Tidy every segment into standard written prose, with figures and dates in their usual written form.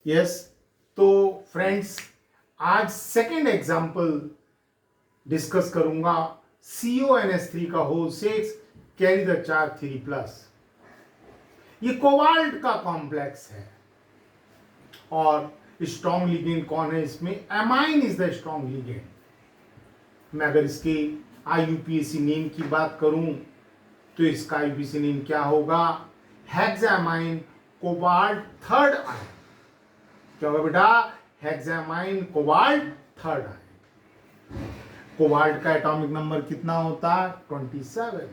Yes. तो friends, आज second example discuss करूंगा। CONS3 का होल 6 कैरी द चार्ज 3+। ये कोबाल्ट का कॉम्प्लेक्स है और स्ट्रॉन्ग लिगेंड कौन है इसमें? Amine is the strong ligand. मैं अगर इसके IUPAC नेम की बात करूं तो इसका IUPAC नेम क्या होगा? हेक्सामाइन कोबाल्ट थर्ड आयन। क्या होगा बेटा? हेक्सामाइन कोबाल्ट थर्ड आयन। कोबाल्ट का एटॉमिक नंबर कितना होता है? 27।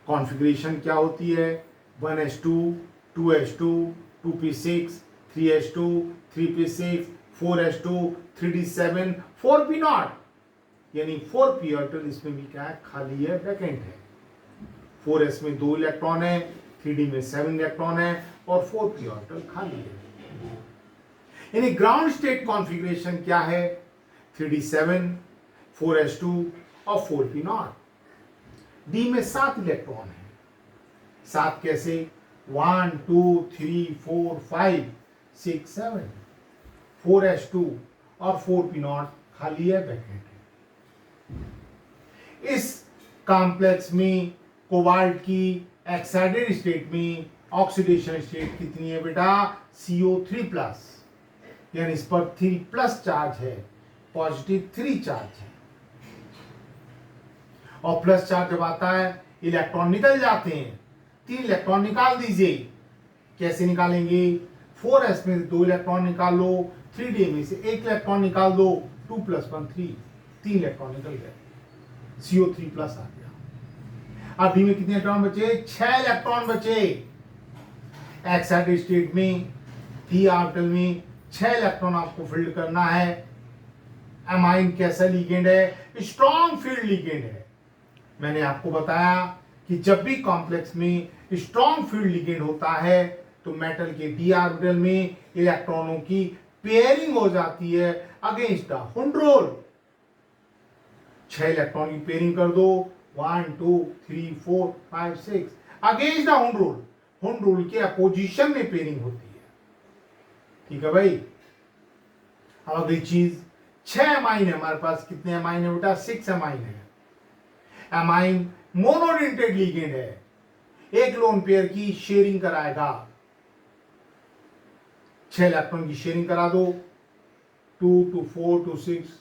कॉन्फ़िगरेशन क्या होती है? 1s2 2s2 2p6 3s2 3p6 4s2 3d7 4p0, यानी 4p ऑर्बिटल इसमें भी क्या है? खाली है, वैकेंट है। 4s में 2 इलेक्ट्रॉन है, 3d में 7 इलेक्ट्रॉन है और 4p ऑर्बिटल खाली है। यानी ग्राउंड स्टेट कॉन्फ़िगरेशन क्या है? 3d7 4s2 और 4p0। डी में 7 इलेक्ट्रॉन है। 7 कैसे? 1 2 3 4 5 6 7। 4s2 और 4p0 खाली है, वैकेंट है। इस कॉम्प्लेक्स में कोबाल्ट की एक्साइटेड स्टेट में ऑक्सीडेशन स्टेट कितनी है बेटा? CO3+, यानी इस पर 3+ चार्ज है, पॉजिटिव 3 चार्ज है। और प्लस चार्ज जब आता है इलेक्ट्रॉन निकल जाते हैं। 3 इलेक्ट्रॉन निकाल दीजिए। कैसे निकालेंगे? 4s में 2 इलेक्ट्रॉन निकाल लो, 3d में से 1 इलेक्ट्रॉन निकाल दो, 2 + 1 3, 3 इलेक्ट्रॉन निकल गए, CO3+ आ गया। अब डी में कितने इलेक्ट्रॉन बचे? 6 इलेक्ट्रॉन बचे। एक्साइटेड स्टेट में p ऑर्बिटल में 6 इलेक्ट्रॉन आपको फील्ड करना है। एमाइन कैसा लिगेंड है? स्ट्रॉन्ग फील्ड लिगेंड है। मैंने आपको बताया कि जब भी कॉम्प्लेक्स में स्ट्रॉन्ग फील्ड लिगेंड होता है तो मेटल के d ऑर्बिटल में इलेक्ट्रॉनों की पेयरिंग हो जाती है अगेंस्ट द हुंड्रोल। 6 इलेक्ट्रॉन की पेयरिंग कर दो, 1 2 3 4 5 6 अगेंस्ट द हुंड्रोल। हुंड्रोल के अपोजिशन में पेयरिंग होती है। ठीक है भाई। अब अगली चीज, 6 एमाइन है हमारे पास। कितने एमाइन है बेटा? 6 एमाइन है। एमाइन मोनोडेंटेड लिगेंड है, एक लोन पेयर की शेयरिंग कराएगा। 6 इलेक्ट्रॉन की शेयरिंग करा दो, 2 to 4 to 6।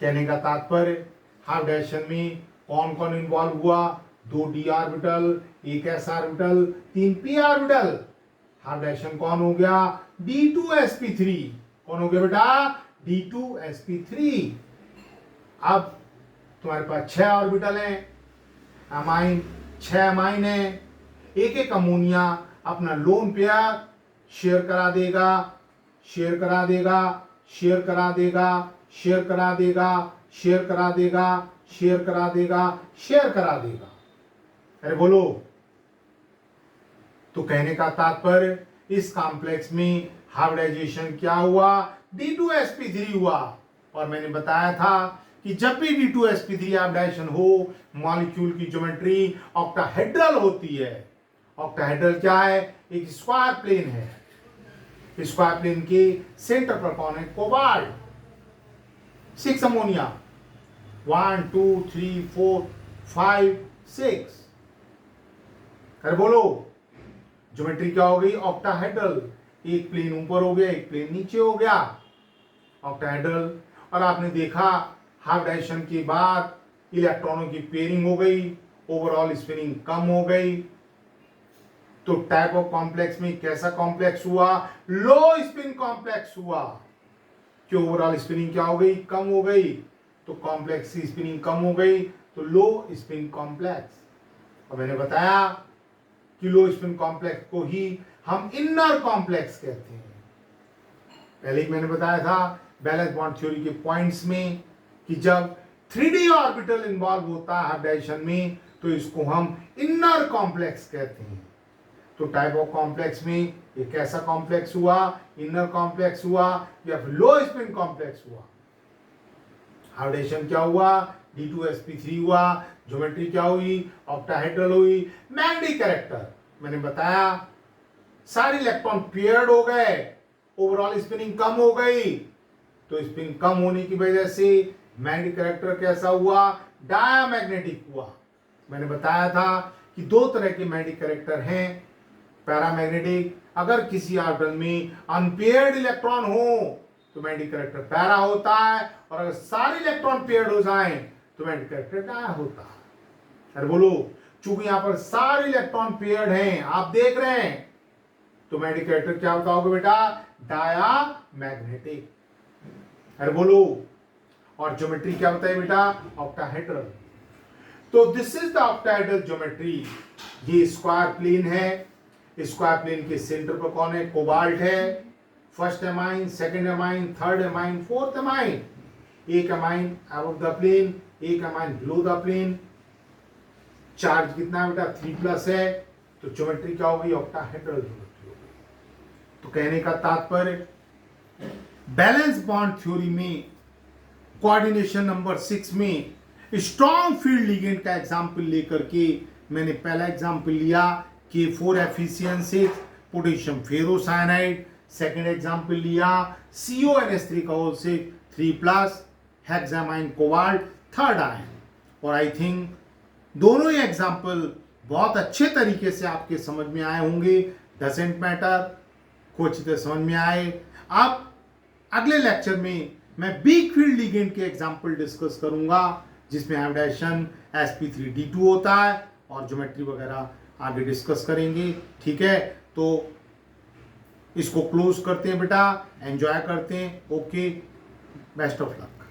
कहने का तात्पर्य, हाफ डायरेक्शन में कौन कौन इन्वॉल्व हुआ? 2 d orbital, 1 s orbital, 3 p orbital. Half direction कौन हो गया? D2sp3। कौन हो गया बेटा? D2sp3। अब तुम्हारे पास 6 ऑर्बिटल हैं, अमाइन 6 अमाइन है। एक एक अमोनिया अपना लोन पेयर शेयर करा देगा, शेयर करा देगा, शेयर करा देगा, शेयर करा देगा, शेयर करा देगा, शेयर करा देगा, शेयर करा देगा। अरे बोलो। तो कहने का तात्पर्य, इस कॉम्प्लेक्स में हाइब्रिडाइजेशन क्या हुआ? D2sp3 हुआ। और मैंने बताया था कि जब भी D2sp3 हाइब्रिडाइजेशन हो, मॉलिक्यूल की ज्योमेट्री ऑक्टाहेड्रल होती है। ऑक्टाहेड्रल क्या है? एक स्क्वायर प्लेन है। स्क्वायर प्लेन के सेंटर पर कौन है? कोबाल्ट। 6 अमोनिया, 1 2 3 4 5 6। अरे बोलो। ज्योमेट्री क्या हो गई? ऑक्टाहेड्रल। एक प्लेन ऊपर हो गया, एक प्लेन नीचे हो गया, ऑक्टाहेड्रल। और आपने देखा हाइब्रिडाइजेशन के बाद इलेक्ट्रॉनों की पेयरिंग हो गई, ओवरऑल स्पिनिंग कम हो गई। तो टाइप ऑफ कॉम्प्लेक्स में कैसा कॉम्प्लेक्स हुआ? लो स्पिन कॉम्प्लेक्स हुआ। कि ओवरऑल स्पिनिंग क्या हो गई? कम हो गई। तो कॉम्प्लेक्स की स्पिनिंग कम हो गई तो लो स्पिन कॉम्प्लेक्स। और मैंने बताया कि लो स्पिन कॉम्प्लेक्स को ही हम इनर कॉम्प्लेक्स कहते हैं। पहले ही मैंने बताया था बैलेंस बॉन्ड थ्योरी के पॉइंट्स में कि जब 3d ऑर्बिटल इन्वॉल्व होता है हाइब्रिडाइजेशन में तो इसको हम इनर कॉम्प्लेक्स कहते हैं। तो टाइप ऑफ कॉम्प्लेक्स में ये कैसा कॉम्प्लेक्स हुआ? इनर कॉम्प्लेक्स हुआ या फिर लो स्पिन कॉम्प्लेक्स हुआ? हाइब्रिडेशन क्या हुआ? D2sp3 हुआ। ज्योमेट्री क्या हुई? ऑक्टाहेड्रल हुई। मैग्नेटिक कैरेक्टर मैंने बताया सारे इलेक्ट्रॉन पेयर्ड हो गए, ओवरऑल स्पिनिंग कम हो गई। तो स्पिन कम होने की वजह से मैग्नेटिक कैरेक्टर कैसा हुआ? डायामैग्नेटिक हुआ। मैंने बताया था कि दो तरह के मैग्नेटिक कैरेक्टर हैं, पैरामैग्नेटिक। अगर किसी ऑर्बिटल में अनपेयर्ड इलेक्ट्रॉन हो तो मैग्नेटिक कैरेक्टर पैरा होता है, और अगर सारे इलेक्ट्रॉन पेयर्ड हो जाएं तो मैग्नेटिक कैरेक्टर डाया होता है। अरे बोलो, चूंकि यहां पर सारे इलेक्ट्रॉन पेयर्ड हैं, आप देख रहे हैं, तो मैग्नेटिक कैरेक्टर क्या बताओगे बेटा? डायामैग्नेटिक। अरे बोलो, और ज्योमेट्री क्या बताइए बेटा? ऑक्टाहेड्रल। तो this is the octahedral geometry. ये स्क्वायर प्लेन है। स्क्वायर प्लेन के सेंटर पर कौन है? कोबाल्ट है। First amine, second amine, third amine, fourth amine. एक एमाइन अबव द प्लेन, एक amine below the plane. Charge कितना है बेटा? 3+ है। तो ज्योमेट्री क्या हो गई? ऑक्टाहेड्रल ज्योमेट्री हो गई। तो कहने का तात्पर्य, बैलेंस बॉन्ड थ्योरी में कोऑर्डिनेशन नंबर 6 में स्ट्रॉन्ग फील्ड लिगेंड का एग्जाम्पल लेकर के मैंने पहला एग्जाम्पल लिया K4Fe6 potassium ferrocyanide. Second example लिया CONS3 3+ हेक्सामाइन कोबाल्ट थर्ड आयन। और आई थिंक दोनों ही एग्जाम्पल बहुत अच्छे तरीके से आपके समझ में आए होंगे। डजेंट मैटर, को अच्छी तरह समझ में आए। अब अगले लेक्चर में मैं वीक फील्ड लिगेंड के एग्जाम्पल डिस्कस करूंगा, जिसमें हाइब्रिडाइजेशन sp3d2 होता है, और ज्योमेट्री वगैरह आगे डिस्कस करेंगे। ठीक है, तो इसको क्लोज करते हैं बेटा, एंजॉय करते हैं। Okay, best of luck.